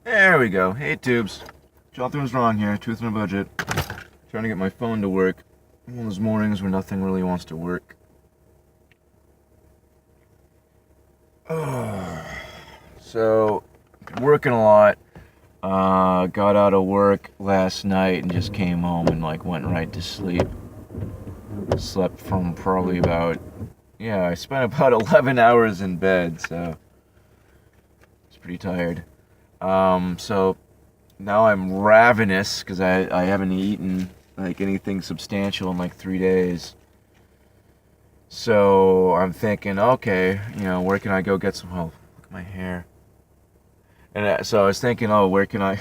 There we go. Hey, tubes. Nothing's wrong here. Truth in a budget. Trying to get my phone to work. One of those mornings where nothing really wants to work. So, working a lot. Got out of work last night and just came home and went right to sleep. Slept from probably I spent about 11 hours in bed, so it's pretty tired. So now I'm ravenous because I haven't eaten anything substantial in 3 days. So I'm thinking, okay, where can I go get some? Oh, look at my hair. And so I was thinking, oh, where can I?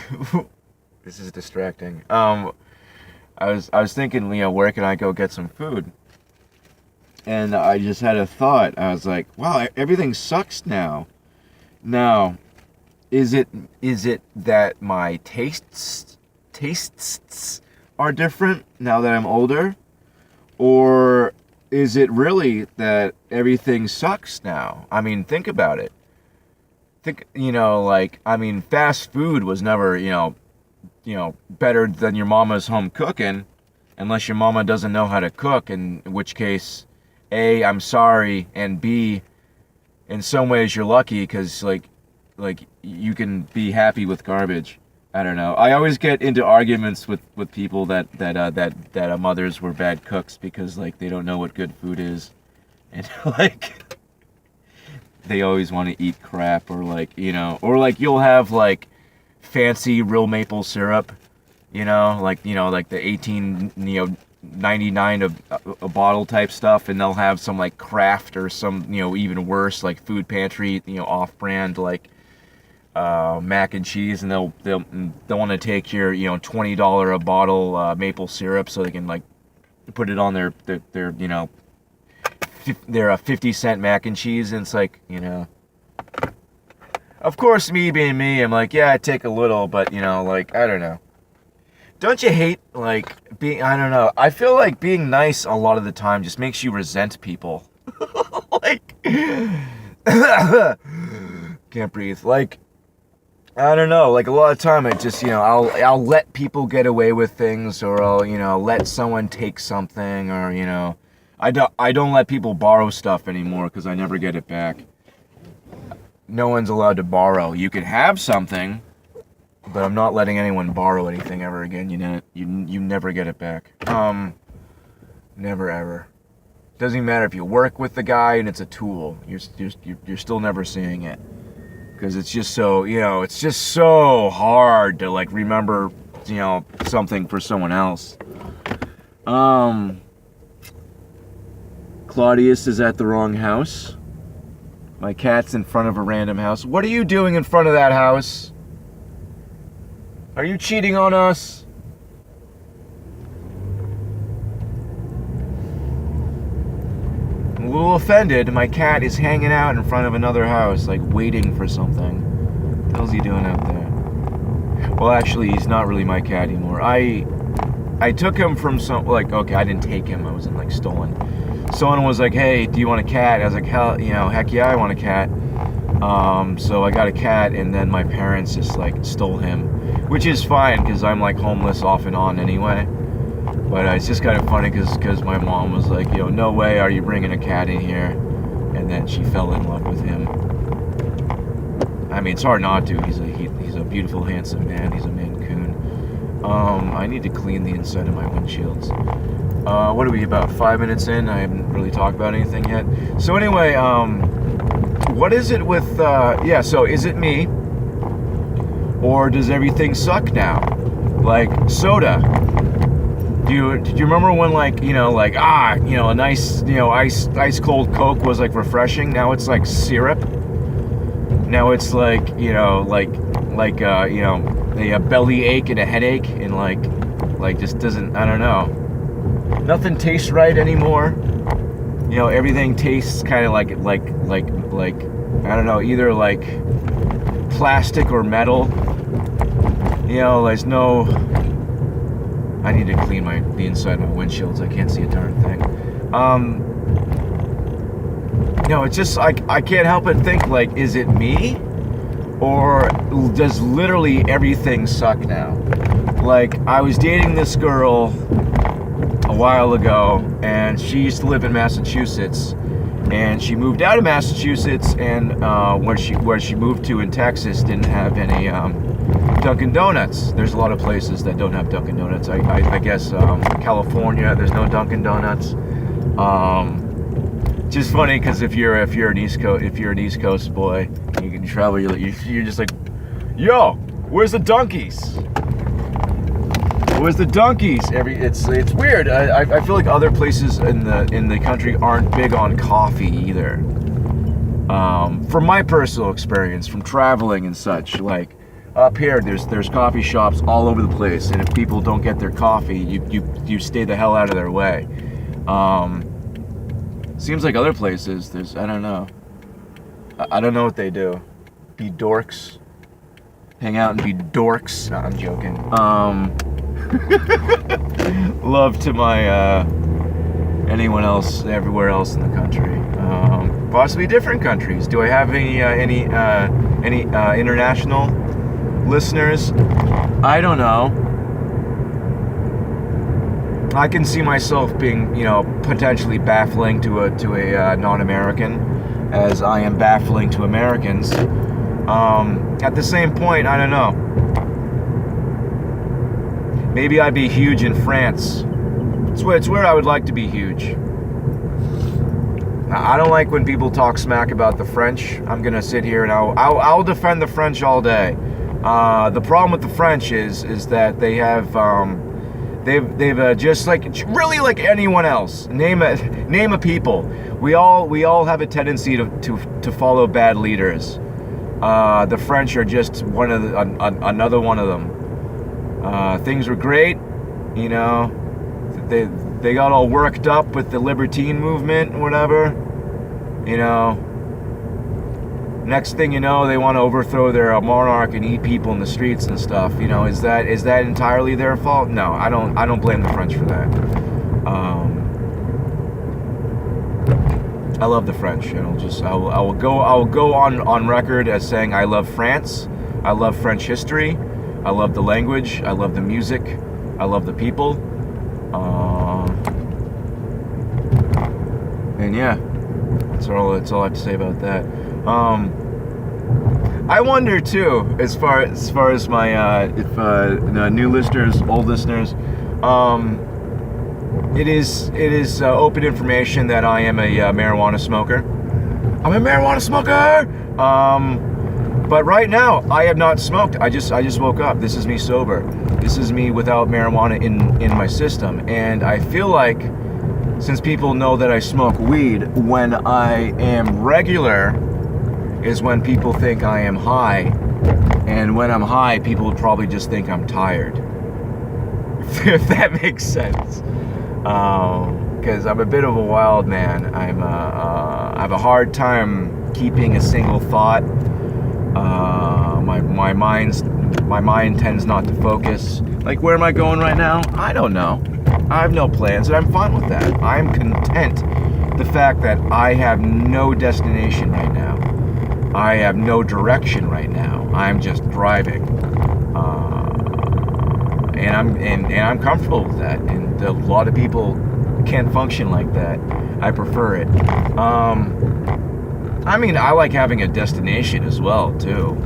This is distracting. I was thinking, where can I go get some food? And I just had a thought. I was like, wow, everything sucks now. Now, is it that my tastes are different now that I'm older? Or is it really that everything sucks now? I mean, think about it. Fast food was never, better than your mama's home cooking, unless your mama doesn't know how to cook, in which case, A, I'm sorry, and B, in some ways you're lucky, because, you can be happy with garbage. I don't know. I always get into arguments with people that mothers were bad cooks because, they don't know what good food is. And, they always want to eat crap, or you'll have fancy real maple syrup, the 18 99 a bottle type stuff, and they'll have some craft or some even worse food pantry off-brand mac and cheese, and they'll want to take your $20 a bottle maple syrup so they can put it on their 50-cent mac and cheese, and it's of course, me being me, I'm yeah, I take a little, but I don't know. Don't you hate being, I don't know, I feel like being nice a lot of the time just makes you resent people. Can't breathe. I don't know, a lot of time I just, I'll let people get away with things, or I'll, let someone take something, or, I don't let people borrow stuff anymore because I never get it back. No one's allowed to borrow. You can have something, but I'm not letting anyone borrow anything ever again. You never get it back. Never ever. Doesn't even matter if you work with the guy and it's a tool. You're still never seeing it, because it's just so it's just so hard to remember something for someone else. Claudius is at the wrong house. My cat's in front of a random house. What are you doing in front of that house? Are you cheating on us? I'm a little offended. My cat is hanging out in front of another house, waiting for something. What the hell's he doing out there? Well, actually, he's not really my cat anymore. I took him from okay, I didn't take him. I wasn't stolen. Someone was like, hey, do you want a cat? I was like, heck yeah, I want a cat. So I got a cat, and then my parents just stole him, which is fine because I'm homeless off and on anyway. But it's just kind of funny because my mom was like, no way are you bringing a cat in here. And then she fell in love with him. I mean, it's hard not to. He's a beautiful, handsome man. He's a Maine Coon. I need to clean the inside of my windshields. What are we, about 5 minutes in? I haven't really talked about anything yet. So anyway, what is it with, so is it me? Or does everything suck now? Soda. Do you remember when a nice, ice cold Coke was refreshing? Now it's syrup. Now it's a belly ache and a headache, and just doesn't, I don't know. Nothing tastes right anymore. Everything tastes kind of like I don't know, either plastic or metal. There's no. I need to clean the inside of my windshields. I can't see a darn thing. It's just I can't help but think is it me, or does literally everything suck now? Like, I was dating this girl a while ago, and she used to live in Massachusetts, and she moved out of Massachusetts, and where she moved to in Texas didn't have any Dunkin' Donuts. There's a lot of places that don't have Dunkin' Donuts. I guess California, there's no Dunkin' Donuts. Just funny because if you're an East Coast boy, you can travel. You're just like, yo, where's the donkeys? Where's the donkeys? It's weird. I feel like other places in the country aren't big on coffee either. From my personal experience, from traveling and such, like up here, there's coffee shops all over the place, and if people don't get their coffee, you stay the hell out of their way. Seems like other places, I don't know. I don't know what they do. Be dorks. Hang out and be dorks. No, I'm joking. Love to my anyone else, everywhere else in the country. Possibly different countries. Do I have any international listeners? I don't know. I can see myself being, potentially baffling to a non-American, as I am baffling to Americans. At the same point, I don't know. Maybe I'd be huge in France. It's where I would like to be huge. I don't like when people talk smack about the French. I'm gonna sit here and I'll defend the French all day. The problem with the French is that they have they've just like really like anyone else. Name a people. We all have a tendency to follow bad leaders. The French are just another one of them. Things were great, They got all worked up with the libertine movement and whatever, Next thing you know, they want to overthrow their monarch and eat people in the streets and stuff. Is that entirely their fault? No, I don't blame the French for that. I love the French, and I will go on record as saying I love France. I love French history. I love the language. I love the music. I love the people. And yeah, that's all I have to say about that. I wonder too, as far as my new listeners, old listeners, it is open information that I am a marijuana smoker. I'm a marijuana smoker. But right now, I have not smoked. I just woke up. This is me sober. This is me without marijuana in my system. And I feel like, since people know that I smoke weed, when I am regular is when people think I am high. And when I'm high, people would probably just think I'm tired. If that makes sense. Because I'm a bit of a wild man. I have a hard time keeping a single thought. My mind tends not to focus. Like, where am I going right now? I don't know. I have no plans, and I'm fine with that. I'm content the fact that I have no destination right now. I have no direction right now. I'm just driving, and I'm comfortable with that. And a lot of people can't function like that. I prefer it. I mean, I like having a destination as well, too.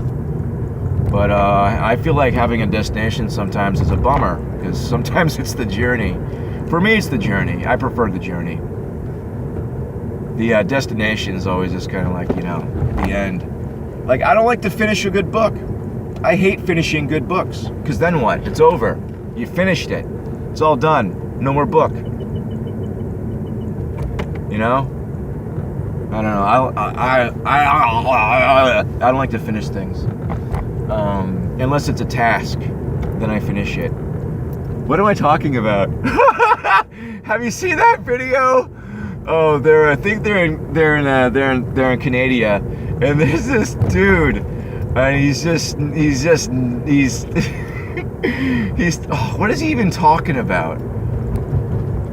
But I feel like having a destination sometimes is a bummer, because sometimes it's the journey. For me, it's the journey. I prefer the journey. The destination is always just kind of like, the end. Like, I don't like to finish a good book. I hate finishing good books, because then what? It's over. You finished it. It's all done. No more book. I don't know. I don't like to finish things. Unless it's a task, then I finish it. What am I talking about? Have you seen that video? Oh, I think they're in Canada, and there's this dude, and he's what is he even talking about?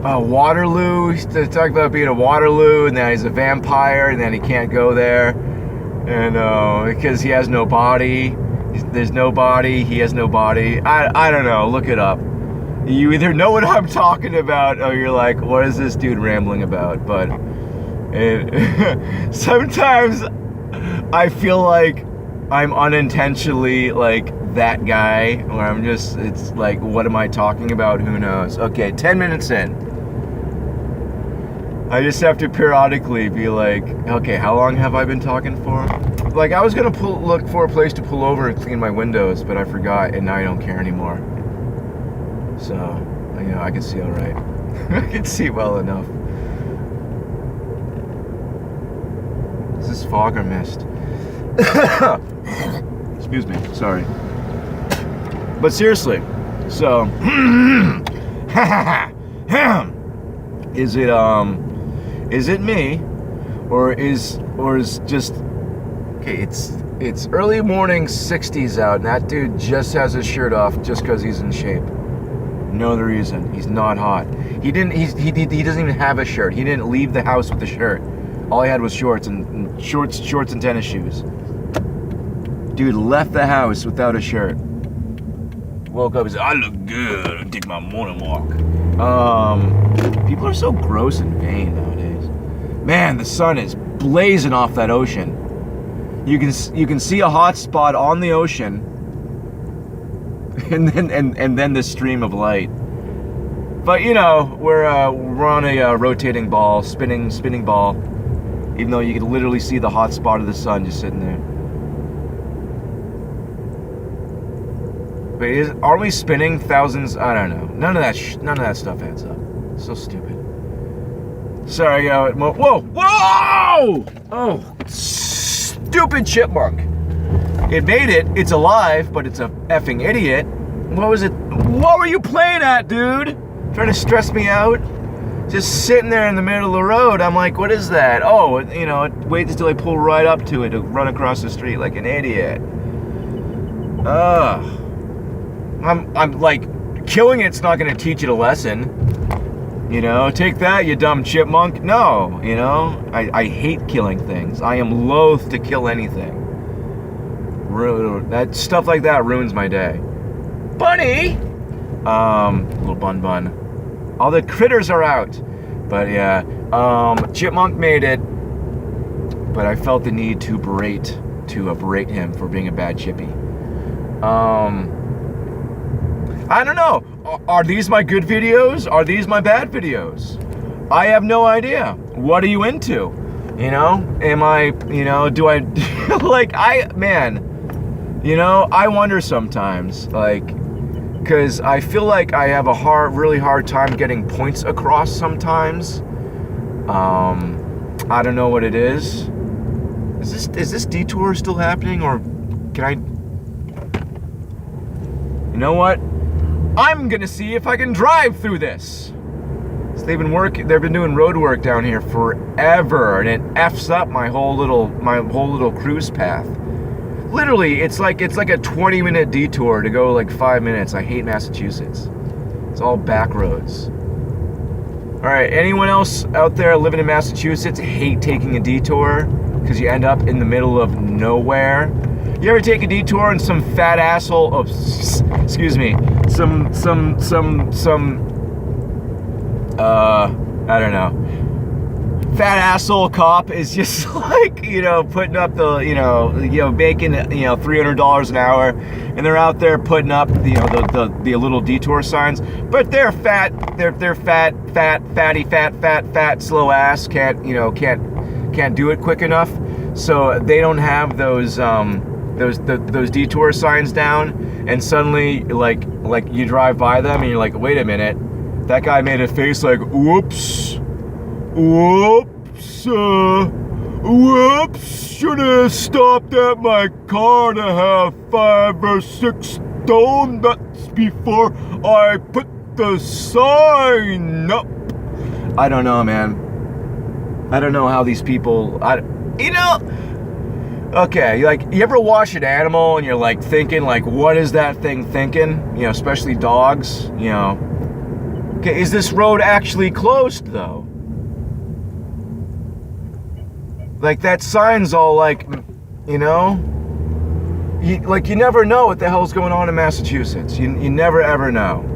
Waterloo. He's talking about being a Waterloo, and then he's a vampire, and then he can't go there. And because he has no body, there's no body, he has no body. I don't know, look it up. You either know what I'm talking about or you're like, what is this dude rambling about? But sometimes I feel like I'm unintentionally like that guy, where I'm just, it's like, what am I talking about? Who knows? Okay, 10 minutes in. I just have to periodically be like, okay, how long have I been talking for? Like, I was gonna look for a place to pull over and clean my windows, but I forgot, and now I don't care anymore. So, you know, I can see all right. I can see well enough. Is this fog or mist? Excuse me, sorry. But seriously, so, is it me, or is just, okay, it's early morning 60s out, and that dude just has his shirt off just because he's in shape. No other reason. He's not hot. He doesn't even have a shirt. He didn't leave the house with a shirt. All he had was shorts and tennis shoes. Dude left the house without a shirt. Woke up and said, I look good. I take my morning walk. People are so gross and vain nowadays. Man, the sun is blazing off that ocean. You can see a hot spot on the ocean, and then the stream of light. But you know, we're on a rotating ball, spinning ball. Even though you can literally see the hot spot of the sun just sitting there. But are we spinning thousands? I don't know. None of that stuff adds up. So stupid. Sorry, whoa! Oh, stupid chipmunk. It made it. It's alive, but it's a effing idiot. What was it? What were you playing at, dude? Trying to stress me out? Just sitting there in the middle of the road. I'm like, what is that? Oh, you know, wait until I pull right up to it to run across the street like an idiot. Ugh. I'm like, killing it's not going to teach it a lesson. You know, take that, you dumb chipmunk. No, you know, I hate killing things. I am loath to kill anything. That stuff like that ruins my day. Bunny! Little bun. All the critters are out. But yeah, chipmunk made it. But I felt the need to berate him for being a bad chippy. I don't know. Are these my good videos? Are these my bad videos? I have no idea. What are you into? You know? Am I, you know, do I, you know, I wonder sometimes, like, because I feel like I have a really hard time getting points across sometimes. I don't know what it is. Is this detour still happening, or can I, you know what? I'm gonna see if I can drive through this. So they've been doing road work down here forever, and it F's up my whole little cruise path. Literally, it's like a 20-minute detour to go like 5 minutes. I hate Massachusetts. It's all back roads. All right, anyone else out there living in Massachusetts hate taking a detour because you end up in the middle of nowhere? You ever take a detour and some fat asshole of, excuse me, I don't know, fat asshole cop is just like, you know, putting up the, you know, making, you know, $300 an hour, and they're out there putting up, you know, the little detour signs, but they're fat, they're fat, slow ass, can't do it quick enough, so they don't have those detour signs down, and suddenly like you drive by them and you're like, wait a minute, that guy made a face like, whoops, should have stopped at my car to have 5 or 6 stone nuts before I put the sign up. I don't know, man. I don't know how these people, okay, like, you ever watch an animal and you're like thinking, like, what is that thing thinking? You know, especially dogs, you know. Okay, is this road actually closed though? Like, that sign's all like, You know? You never know what the hell's going on in Massachusetts. You never ever know.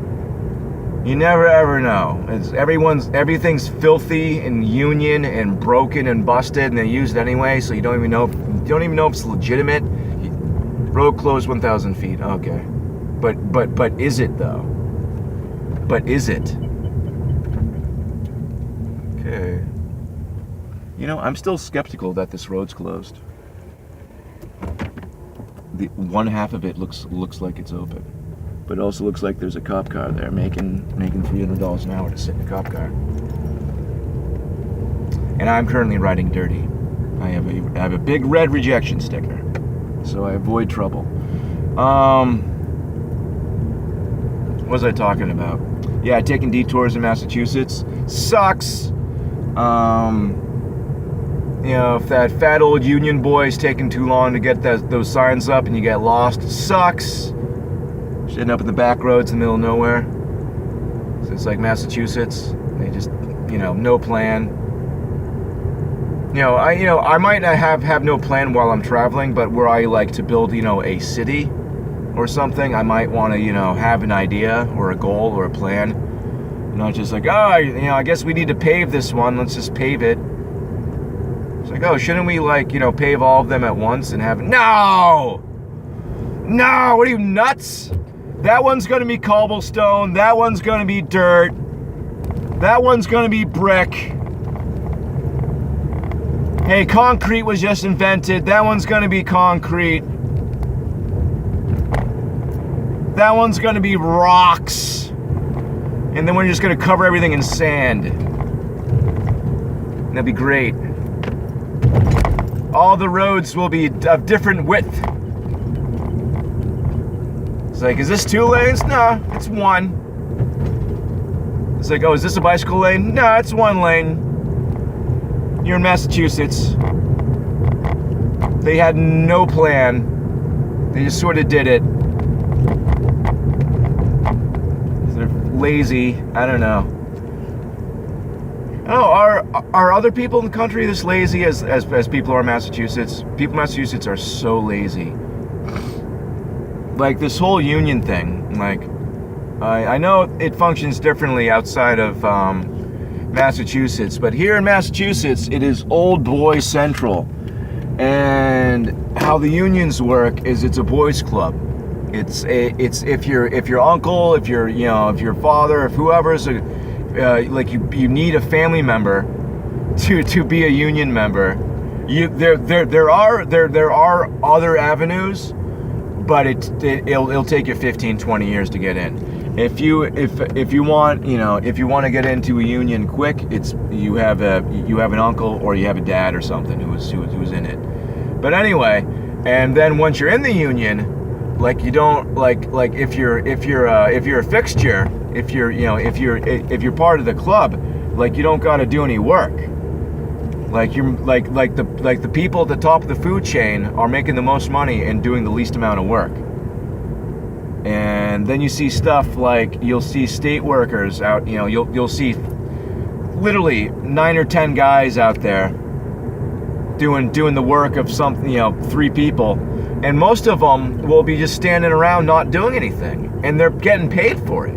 You never ever know. Everything's filthy and union and broken and busted, and they use it anyway. So you don't even know if it's legitimate. Road closed 1,000 feet. Okay, but is it though? But is it? Okay. You know, I'm still skeptical that this road's closed. The one half of it looks like it's open. But it also looks like there's a cop car there making $300 an hour to sit in a cop car. And I'm currently riding dirty. I have a big red rejection sticker, so I avoid trouble. What was I talking about? Yeah, taking detours in Massachusetts sucks. You know, if that fat old union boy's taking too long to get those signs up and you get lost, it sucks. Ending up in the back roads in the middle of nowhere. So it's like Massachusetts. They just, no plan. I might not have no plan while I'm traveling, but where I like to build, a city or something, I might want to, have an idea or a goal or a plan. Not just like, I guess we need to pave this one. Let's just pave it. It's like, shouldn't we pave all of them at once and have No! What are you, nuts? That one's going to be cobblestone. That one's going to be dirt. That one's going to be brick. Hey, concrete was just invented. That one's going to be concrete. That one's going to be rocks. And then we're just going to cover everything in sand. That'd be great. All the roads will be of different width. It's like, is this 2 lanes? No, it's 1. It's like, is this a bicycle lane? No, it's 1 lane. You're in Massachusetts. They had no plan. They just sort of did it. They're lazy. I don't know. Oh, are other people in the country this lazy as people are in Massachusetts? People in Massachusetts are so lazy. Like this whole union thing, I know it functions differently outside of Massachusetts, but here in Massachusetts, it is old boy central. And how the unions work is it's a boys club. It's if your uncle, if your father, if whoever's you need a family member to be a union member. There are other avenues. But it'll take you 15-20 years to get in. If you want to get into a union quick, you have an uncle or you have a dad or something who's in it. But anyway, and then once you're in the union, you don't if you're a fixture, if you're part of the club, you don't got to do any work. The people at the top of the food chain are making the most money and doing the least amount of work. And then you see stuff you'll see state workers out, you'll see literally 9 or 10 guys out there doing the work of 3 people, and most of them will be just standing around not doing anything, and they're getting paid for it.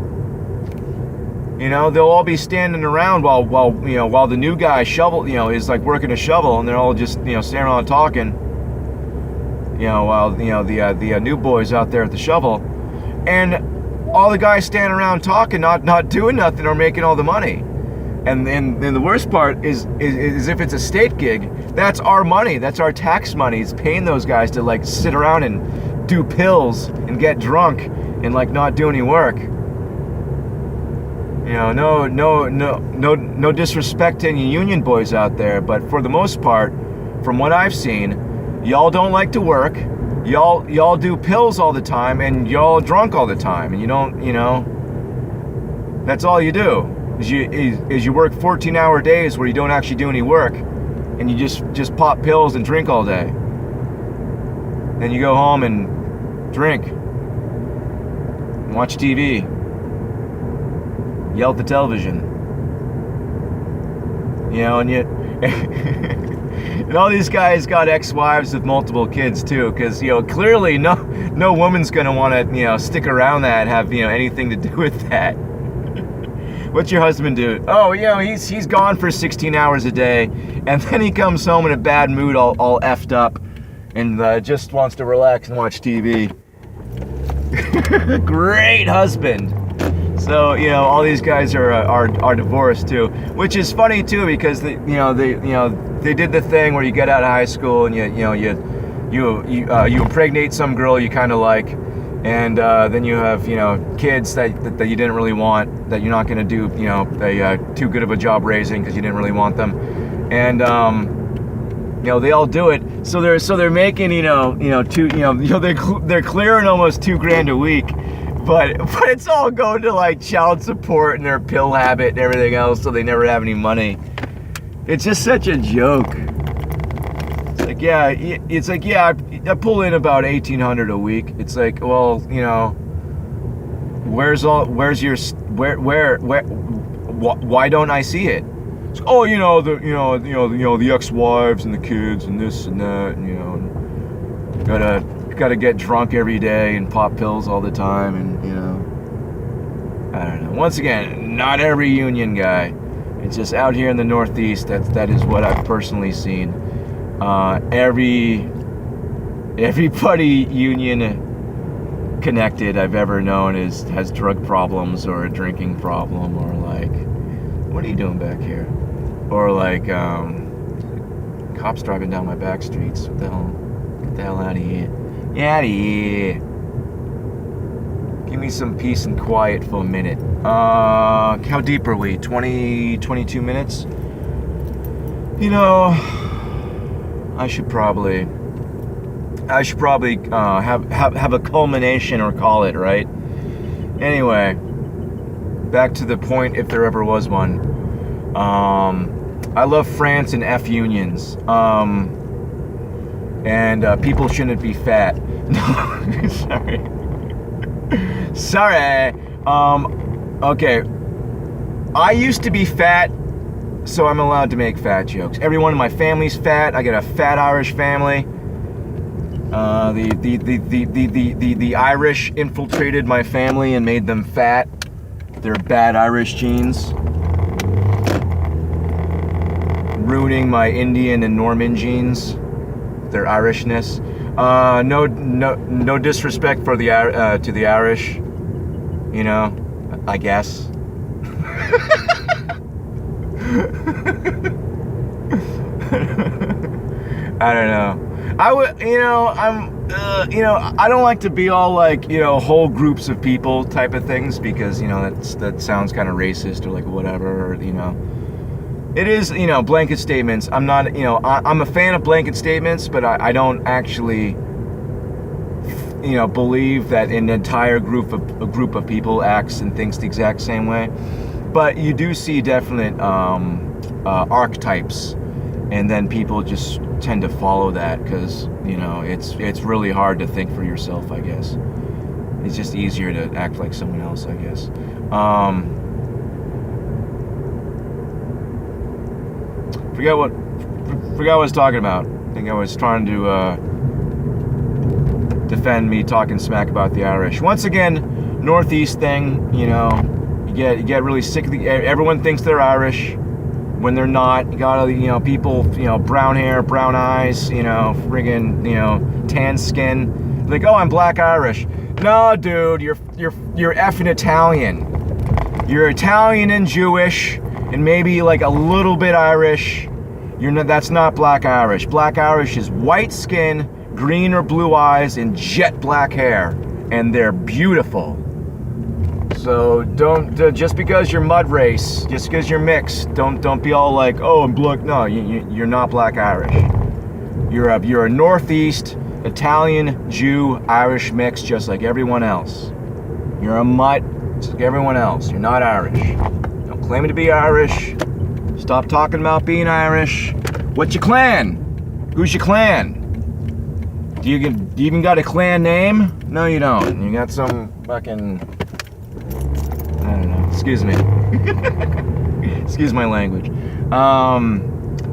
They'll all be standing around while the new guy is working a shovel, and they're all just standing around talking. While the new boys out there at the shovel, and all the guys standing around talking, not doing nothing, are making all the money. And the worst part is if it's a state gig, that's our money, that's our tax money. It's paying those guys to sit around and do pills and get drunk and not do any work. No disrespect to any union boys out there, but for the most part, from what I've seen, y'all don't like to work. Y'all do pills all the time, and y'all drunk all the time, and you don't, that's all you do. Is you work 14-hour days where you don't actually do any work, and you just pop pills and drink all day. Then you go home and drink, and watch TV. Yell at the television, and yet And all these guys got ex-wives with multiple kids too, because, you know, clearly no woman's gonna want to, you know, stick around that and have, you know, anything to do with that. What's your husband do? Oh, you know, he's gone for 16 hours a day, and then he comes home in a bad mood, all effed up, and just wants to relax and watch TV. Great husband. So, you know, all these guys are divorced too, which is funny too, because they did the thing where you get out of high school and you impregnate some girl you kind of like, and then you have, you know, kids that you didn't really want, that you're not going to do, you know, too good of a job raising because you didn't really want them, and you know, they all do it. So they're making, they're clearing almost $2,000 a week. But it's all going to like child support and their pill habit and everything else, so they never have any money. It's just such a joke. It's like, yeah, I pull in about $1,800 a week. It's like, well, you know, why don't I see it? It's, oh, you know, the ex-wives and the kids and this and that, and, you know, gotta get drunk every day and pop pills all the time, and, you know, I don't know. Once again, not every union guy. It's just out here in the Northeast, that is what I've personally seen. Everybody union connected I've ever known has drug problems or a drinking problem, or like, what are you doing back here? Or like, cops driving down my back streets. What the hell? Get the hell out of here. Get out of here. Give me some peace and quiet for a minute. How deep are we? 22 minutes? You know, I should probably have a culmination, or call it, right? Anyway, back to the point, if there ever was one. I love France and F unions. And people shouldn't be fat. No, sorry. Okay. I used to be fat, so I'm allowed to make fat jokes. Everyone in my family's fat. I got a fat Irish family. The Irish infiltrated my family and made them fat. They're bad Irish genes, ruining my Indian and Norman genes. Their Irishness. No disrespect for to the Irish. You know, I guess. I don't know. I would, you know, I don't like to be all like, you know, whole groups of people type of things, because, you know, that sounds kind of racist or like whatever, or, you know. It is, you know, blanket statements. I'm not, you know, I'm a fan of blanket statements, but I don't actually, you know, believe that an entire group of people acts and thinks the exact same way. But you do see definite archetypes, and then people just tend to follow that because, you know, it's really hard to think for yourself, I guess. It's just easier to act like someone else, I guess. Forgot what I was talking about. I think I was trying to defend me talking smack about the Irish. Once again, Northeast thing, you know, you get really sick of everyone thinks they're Irish when they're not. You got, you know, people, you know, brown hair, brown eyes, you know, friggin', you know, tan skin. Like, oh, I'm black Irish. No, dude, you're effing Italian. You're Italian and Jewish, and maybe like a little bit Irish. That's not black Irish. Black Irish is white skin, green or blue eyes, and jet black hair, and they're beautiful. So don't just because you're mud race, just because you're mixed, don't be all like, oh, I'm black. No, you're not black Irish. You're a Northeast Italian, Jew, Irish mix, just like everyone else. You're a mutt, just like everyone else. You're not Irish. Don't claim to be Irish. Stop talking about being Irish. What's your clan? Who's your clan? Do you even got a clan name? No, you don't. You got some fucking, I don't know. Excuse me. Excuse my language.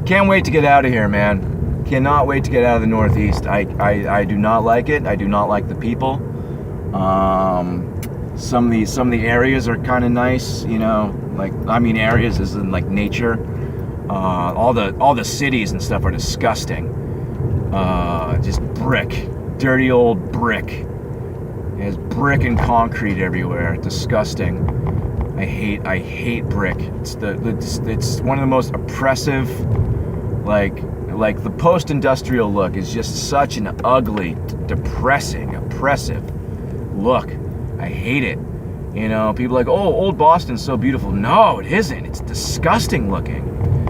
Can't wait to get out of here, man. Cannot wait to get out of the Northeast. I do not like it. I do not like the people. Some of the areas are kind of nice, you know. Like, I mean, areas as in like nature. All the cities and stuff are disgusting. Just brick, dirty old brick. There's brick and concrete everywhere. Disgusting. I hate brick. It's one of the most oppressive. Like the post-industrial look is just such an ugly, depressing, oppressive look. I hate it. You know, people are like, oh, old Boston's so beautiful. No, it isn't. It's disgusting looking.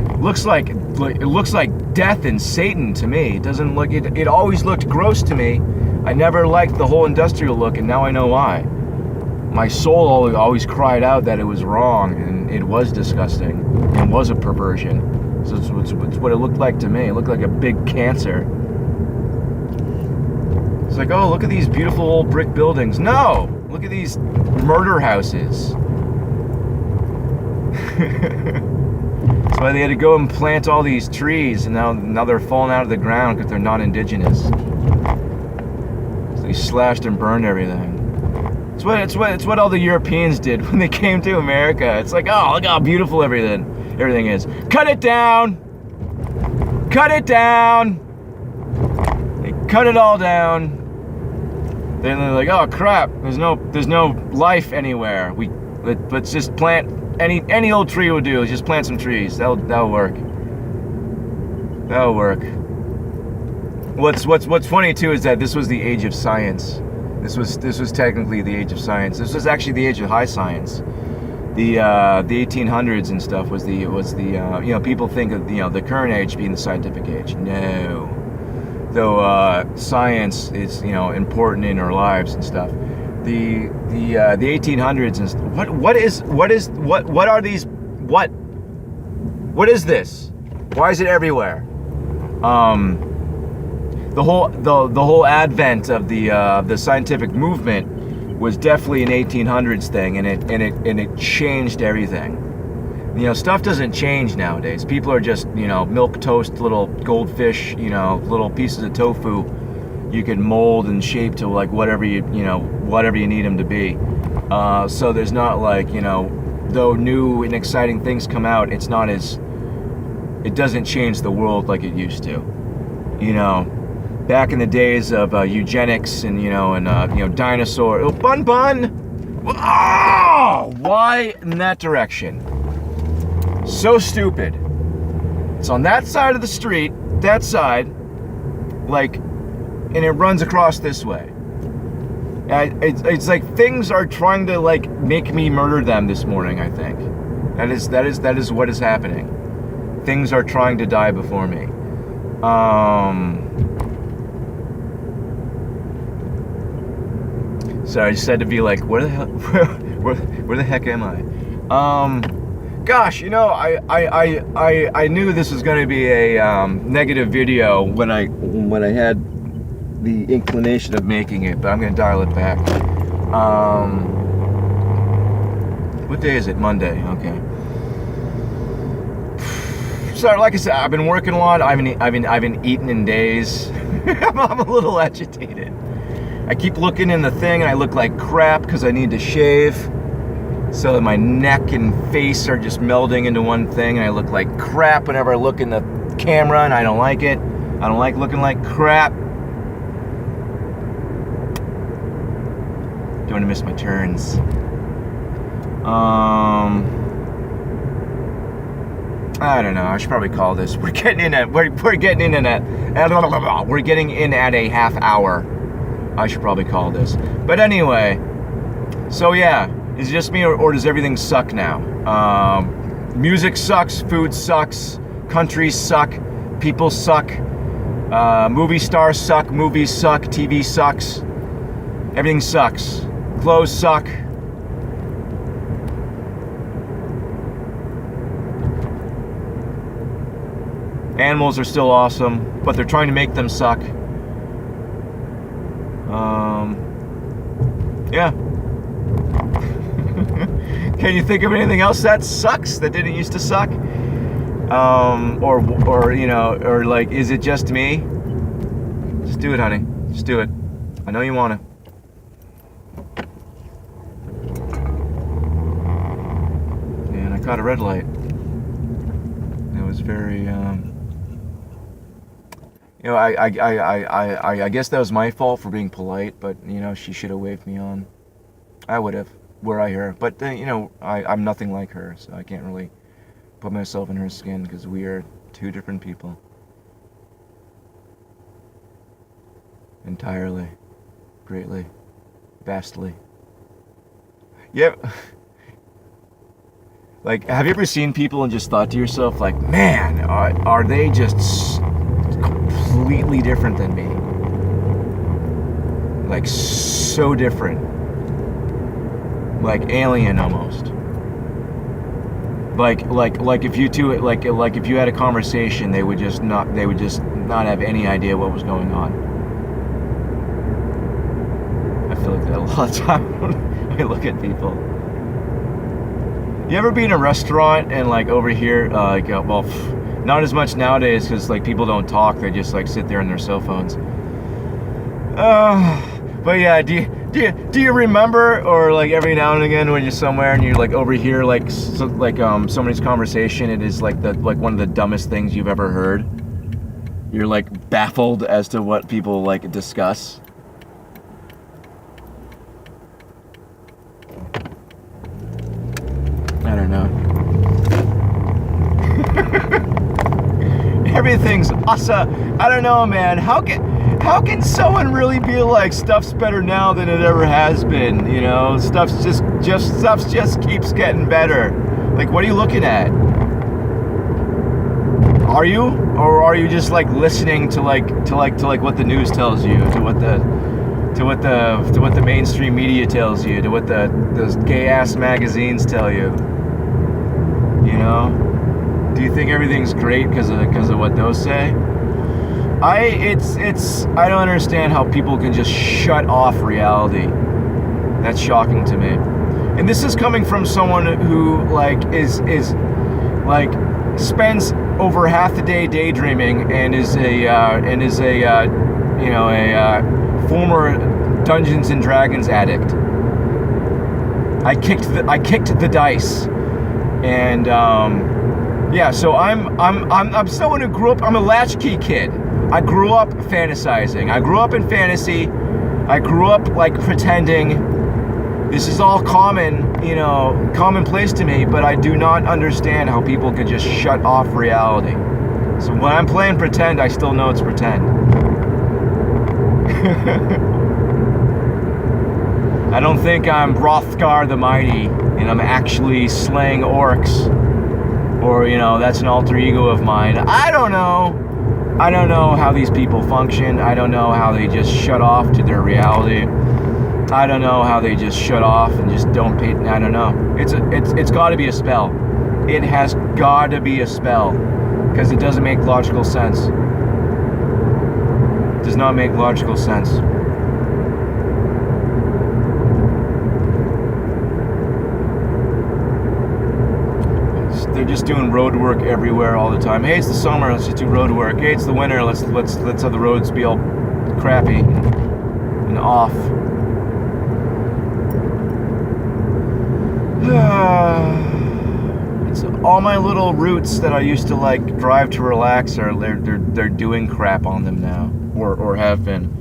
It looks like death and Satan to me. It doesn't look. It always looked gross to me. I never liked the whole industrial look, and now I know why. My soul always cried out that it was wrong, and it was disgusting, and was a perversion. So it's what it looked like to me. It looked like a big cancer. It's like, oh, look at these beautiful old brick buildings. No! Look at these murder houses. That's why they had to go and plant all these trees, and now they're falling out of the ground because they're not indigenous. So they slashed and burned everything. It's what all the Europeans did when they came to America. It's like, oh, look how beautiful everything is. Cut it down! Cut it down! They cut it all down. Then they're like, oh crap, there's no life anywhere. Let's just plant any old tree will do. Let's just plant some trees. That'll work. That'll work. What's funny too is that this was the age of science. This was technically the age of science. This was actually the age of high science. The 1800s and stuff was the you know, people think of, you know, the current age being the scientific age. No. Though science is, you know, important in our lives and stuff. The 1800s and what are these, what is this? Why is it everywhere? The whole advent of the scientific movement was definitely an 1800s thing, and it changed everything. You know, stuff doesn't change nowadays. People are just, you know, milk toast, little goldfish, you know, little pieces of tofu you can mold and shape to like whatever you need them to be. So there's not like, you know, though new and exciting things come out, it doesn't change the world like it used to. You know, back in the days of eugenics and, you know, dinosaur. Oh, bun! Oh, why in that direction? So stupid. It's on that side of the street, that side, like, and it runs across this way. It's like things are trying to like make me murder them this morning. I think that is what is happening. Things are trying to die before me. So I just had to be like, where the heck am I? Gosh, you know, I knew this was going to be a negative video when I had the inclination of making it, but I'm going to dial it back. What day is it? Monday. Okay. So, like I said, I've been working a lot. I haven't eaten in days. I'm a little agitated. I keep looking in the thing, and I look like crap because I need to shave. So that my neck and face are just melding into one thing, and I look like crap whenever I look in the camera, and I don't like it. I don't like looking like crap. Don't want to miss my turns. I don't know. I should probably call this. We're getting in at a half hour. I should probably call this. But anyway, so yeah. Is it just me, or does everything suck now? Music sucks, food sucks, countries suck, people suck, movie stars suck, movies suck, TV sucks, everything sucks, clothes suck. Animals are still awesome, but they're trying to make them suck. Yeah. Can you think of anything else that sucks that didn't used to suck? Or you know, or like, is it just me? Just do it, honey. Just do it. I know you wanna. And I caught a red light. It was very, you know, I guess that was my fault for being polite, but you know, she should have waved me on. I would have, were I her. But you know, I'm nothing like her, so I can't really put myself in her skin because we are two different people. Entirely, greatly, vastly. Yep. Like, have you ever seen people and just thought to yourself, like, man, are they just completely different than me? Like, so different. Like alien almost. Like if you two, like if you had a conversation, they would just not have any idea what was going on. I feel like that a lot of time when I look at people. You ever be in a restaurant and like over here, well, not as much nowadays because like people don't talk; they just like sit there on their cell phones. But yeah, do you remember, or like every now and again when you're somewhere and you like overhear like somebody's conversation, it is like one of the dumbest things you've ever heard. You're like baffled as to what people like discuss. I don't know. Everything's awesome. I don't know, man. How can someone really be like stuff's better now than it ever has been? You know, stuff just keeps getting better. Like, what are you looking at? Are you, or are you just like listening to what the news tells you, to what the mainstream media tells you, to what those gay ass magazines tell you? You know, do you think everything's great because of what those say? I don't understand how people can just shut off reality. That's shocking to me. And this is coming from someone who like is like spends over half the day daydreaming and is a former Dungeons and Dragons addict. I kicked the dice, and yeah. So I'm someone who grew up. I'm a latchkey kid. I grew up fantasizing. I grew up in fantasy. I grew up like pretending. This is all commonplace to me, but I do not understand how people could just shut off reality. So when I'm playing pretend, I still know it's pretend. I don't think I'm Hrothgar the Mighty and I'm actually slaying orcs. Or, you know, that's an alter ego of mine. I don't know. I don't know how these people function. I don't know how they just shut off to their reality. I don't know how they just shut off and just don't pay. I don't know. It's got to be a spell. It has got to be a spell, because it doesn't make logical sense. It does not make logical sense. They're just doing road work everywhere all the time. Hey, it's the summer. Let's just do road work. Hey, it's the winter. Let's have the roads be all crappy and off. It's all my little routes that I used to like drive to relax they're doing crap on them now, or have been.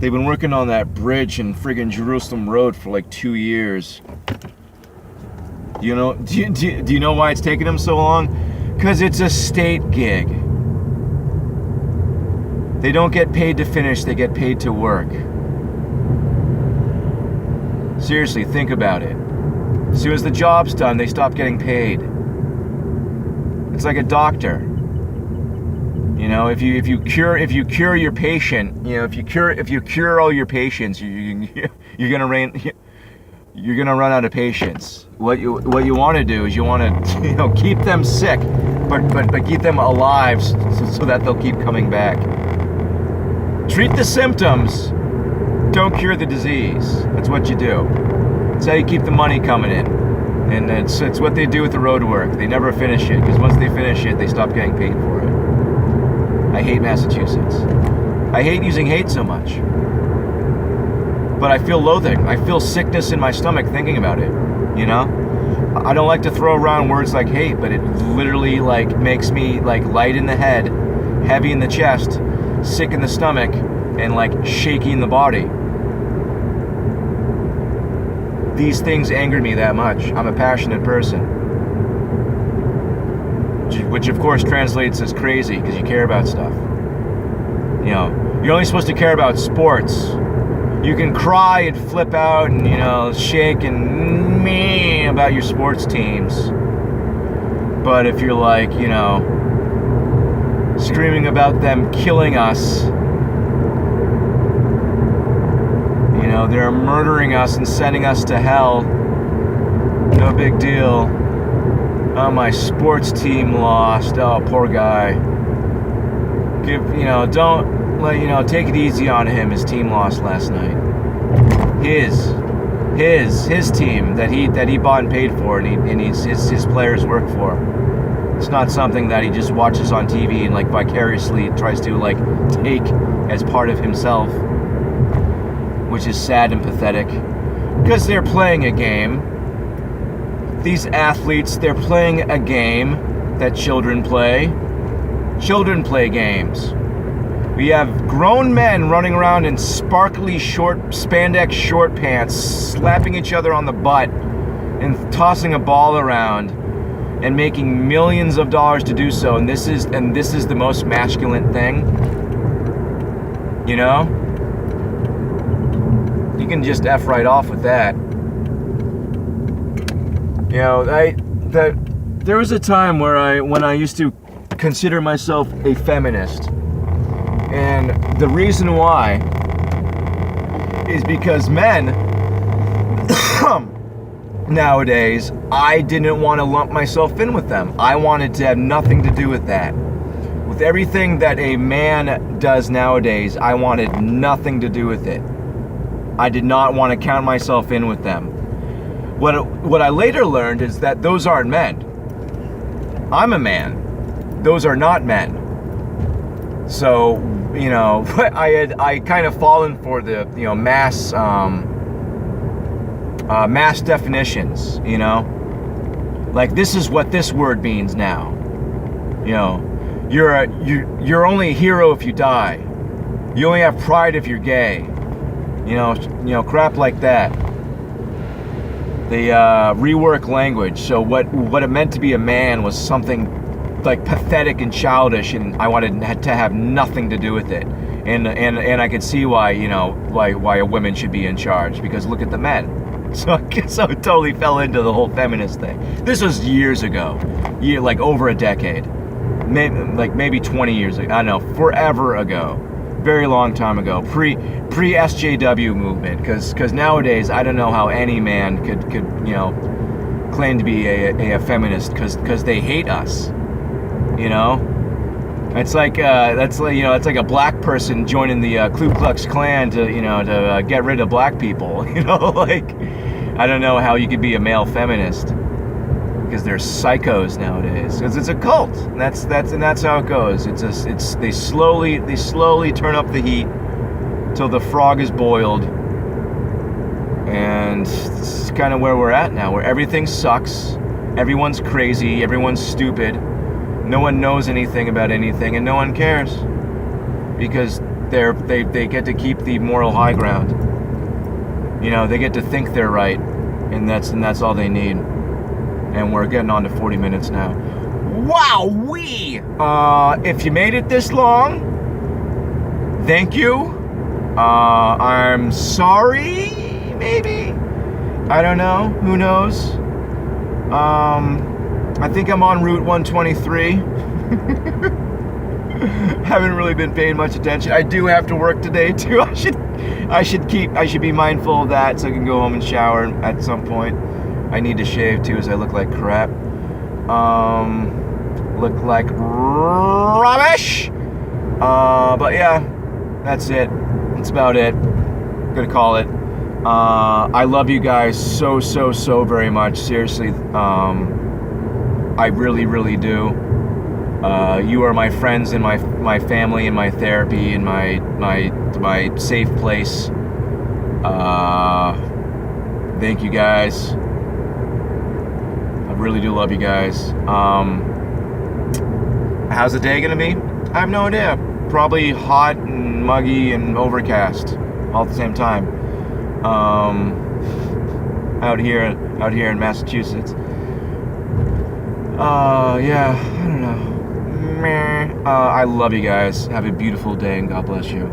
They've been working on that bridge in friggin' Jerusalem Road for like 2 years. Do you know why it's taking them so long? Because it's a state gig. They don't get paid to finish, they get paid to work. Seriously, think about it. As soon as the job's done, they stop getting paid. It's like a doctor. You know, if you cure your patient, you know, if you cure all your patients, you're gonna run out of patients. What you want to do is you want to keep them sick, but keep them alive so that they'll keep coming back. Treat the symptoms, don't cure the disease. That's what you do. That's how you keep the money coming in. And it's what they do with the road work. They never finish it, because once they finish it, they stop getting paid for it. I hate Massachusetts. I hate using hate so much. But I feel loathing. I feel sickness in my stomach thinking about it, you know? I don't like to throw around words like hate, but it literally like makes me like light in the head, heavy in the chest, sick in the stomach, and like shaky in the body. These things angered me that much. I'm a passionate person. Which of course translates as crazy, because you care about stuff. You know, you're only supposed to care about sports. You can cry and flip out and, you know, shake and meh about your sports teams. But if you're like, you know, screaming about them killing us, you know, they're murdering us and sending us to hell, no big deal. Oh, my sports team lost. Oh, poor guy. Don't let, you know, take it easy on him. His team lost last night. His team that he bought and paid for, and his players work for. It's not something that he just watches on TV and like vicariously tries to like take as part of himself, which is sad and pathetic. Because they're playing a game. These athletes, they're playing a game that children play. Children play games. We have grown men running around in sparkly short spandex short pants, slapping each other on the butt and tossing a ball around and making millions of dollars to do so. And this is the most masculine thing. You know? You can just F right off with that. You know, there was a time when I used to consider myself a feminist. And the reason why is because men, nowadays, I didn't want to lump myself in with them. I wanted to have nothing to do with that. With everything that a man does nowadays, I wanted nothing to do with it. I did not want to count myself in with them. What I later learned is that those aren't men. I'm a man. Those are not men. So, you know, I kind of fallen for the, you know, mass definitions, you know? Like, this is what this word means now. You know, you're only a hero if you die. You only have pride if you're gay. You know, crap like that. They rework language. So what it meant to be a man was something like pathetic and childish, and I wanted to have nothing to do with it. And I could see why, you know, why a woman should be in charge, because look at the men. So it totally fell into the whole feminist thing. This was years ago, like over a decade, maybe 20 years ago. I don't know, forever ago, very long time ago, pre SJW movement. Because nowadays I don't know how any man could you know, claim to be a feminist, because they hate us. You know, it's like it's like a black person joining the Ku Klux Klan to get rid of black people. You know, like, I don't know how you could be a male feminist, because they're psychos nowadays. Because it's a cult. And that's how it goes. They slowly turn up the heat till the frog is boiled, and it's kind of where we're at now, where everything sucks, everyone's crazy, everyone's stupid. No one knows anything about anything, and no one cares, because they get to keep the moral high ground. You know, they get to think they're right, and that's all they need. And we're getting on to 40 minutes now. Wow-wee! If you made it this long, thank you. I'm sorry, maybe. I don't know. Who knows? I think I'm on Route 123. Haven't really been paying much attention. I do have to work today too. I should be mindful of that, so I can go home and shower at some point. I need to shave too, as I look like crap. Look like rubbish. But yeah, that's it. That's about it. I'm gonna call it. I love you guys so very much. Seriously, I really do. You are my friends and my family and my therapy and my safe place. Thank you guys. I really do love you guys. How's the day gonna be? I have no idea. Probably hot and muggy and overcast all at the same time. Out here in Massachusetts. Yeah, I don't know. I love you guys. Have a beautiful day and God bless you.